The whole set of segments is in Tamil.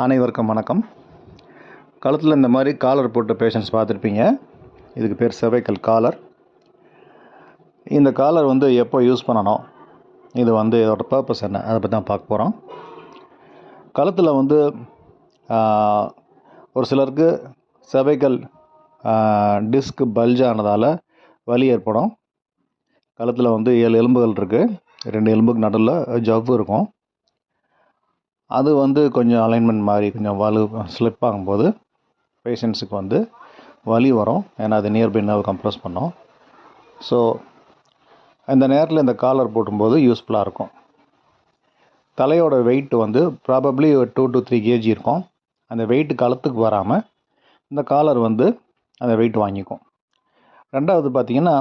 அனைவருக்கும் வணக்கம். கழுத்தில் இந்த மாதிரி காலர் போட்ட பேஷண்ட்ஸ் பார்த்துருப்பீங்க. இதுக்கு பேர் cervical காலர். இந்த காலர் எப்போ யூஸ் பண்ணணும், இது இதோட பர்பஸ் என்ன, அதை பற்றி தான் பார்க்க போகிறோம். கழுத்தில் ஒரு சிலருக்கு cervical டிஸ்க் பல்ஜ் ஆனதால் வலி ஏற்படும். கழுத்தில் 7 எலும்புகள் இருக்குது. 2 எலும்புக்கு நடுவில் ஜவ்வு இருக்கும். அது கொஞ்சம் அலைன்மெண்ட் மாதிரி கொஞ்சம் ஸ்லிப் ஆகும்போது பேஷண்ட்ஸுக்கு வலி வரும். ஏன்னா அது நியர்பை நர்வ் கம்ப்ரெஸ் பண்ணும். ஸோ இந்த நேரத்தில் இந்த காலர் போடும்போது யூஸ்ஃபுல்லாக இருக்கும். தலையோட வெயிட் ப்ராபப்ளி 2 to 3 kg இருக்கும். அந்த வெயிட் கழுத்துக்கு வராமல் இந்த காலர் அந்த வெயிட் வாங்கிக்கும். ரெண்டாவது பார்த்திங்கன்னா,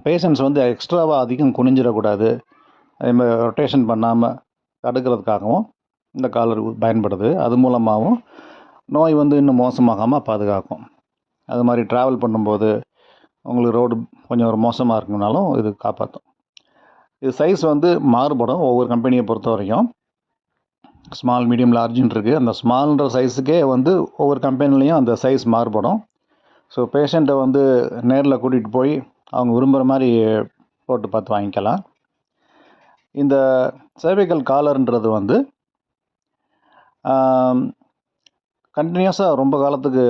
பேஷண்ட்ஸ் எக்ஸ்ட்ராவாக அதிகம் குனிஞ்சிடக்கூடாது. அதேமாதிரி ரொட்டேஷன் பண்ணாமல் தடுக்கிறதுக்காகவும் இந்த காலர் பயன்படுது. அது மூலமாகவும் நோய் இன்னும் மோசமாகாமல் பாதுகாக்கும். அது மாதிரி ட்ராவல் பண்ணும்போது உங்களுக்கு ரோடு கொஞ்சம் ஒரு மோசமாக இருக்குனாலும் இது காப்பாற்றும். இது சைஸ் மாறுபடும் ஒவ்வொரு கம்பெனியை பொறுத்த வரைக்கும். ஸ்மால், மீடியம், லார்ஜுன்னு இருக்குது. அந்த ஸ்மால்ன்ற சைஸுக்கே ஒவ்வொரு கம்பெனிலையும் அந்த சைஸ் மாறுபடும். ஸோ பேஷண்ட்டை நேரில் கூட்டிகிட்டு போய் அவங்க விரும்புகிற மாதிரி போட்டு பார்த்து வாங்கிக்கலாம். இந்த cervical காலர்ன்றது கண்டினியூஸாக ரொம்ப காலத்துக்கு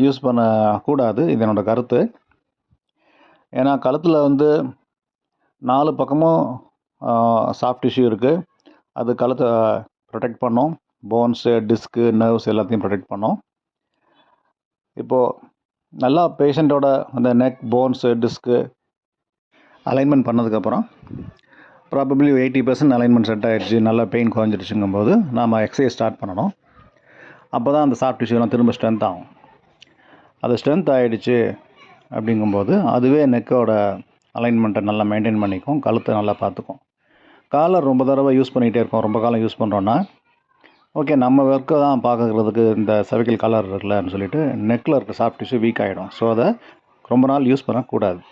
யூஸ் பண்ணக்கூடாது. இது என்னோடய கருத்து. ஏன்னா கழுத்தில் 4 பக்கமும் சாஃப்ட் டிஷ்யூ இருக்குது. அது கழுத்தை ப்ரொடெக்ட் பண்ணும். போன்ஸு, டிஸ்க்கு, நர்வ்ஸ் எல்லாத்தையும் ப்ரொடெக்ட் பண்ணும். இப்போது நல்லா பேஷண்ட்டோட அந்த நெக், போன்ஸு, டிஸ்க்கு அலைன்மெண்ட் பண்ணதுக்கப்புறம் ப்ராபப்ளி 80% அலைன்மெண்ட் செட் ஆகிடுச்சு, நல்லா பெயின் குறைஞ்சிடுச்சுங்கும்போது நாம் எக்ஸசைஸ் ஸ்டார்ட் பண்ணணும். அப்போ தான் அந்த சாஃப்ட் டிஷ்யூலாம் திரும்ப ஸ்ட்ரென்த் ஆகும். அது ஸ்ட்ரென்த் ஆகிடுச்சு அப்படிங்கும்போது அதுவே நெக்கோட அலைன்மெண்ட்டை நல்லா மெயின்டைன் பண்ணிக்கும், கழுத்தை நல்லா பார்த்துக்கும். காலர் ரொம்ப தடவை யூஸ் பண்ணிகிட்டே இருக்கோம், ரொம்ப காலம் யூஸ் பண்ணுறோன்னா ஓகே, நம்ம ஒர்க்கை தான் பார்க்கறதுக்கு இந்த cervical காலர் இருக்குல்லன்னு சொல்லிட்டு நெக்கில் இருக்க சாஃப்ட் டிஷ்யூ வீக் ஆகிடும். ஸோ அதை ரொம்ப நாள் யூஸ் பண்ணக்கூடாது.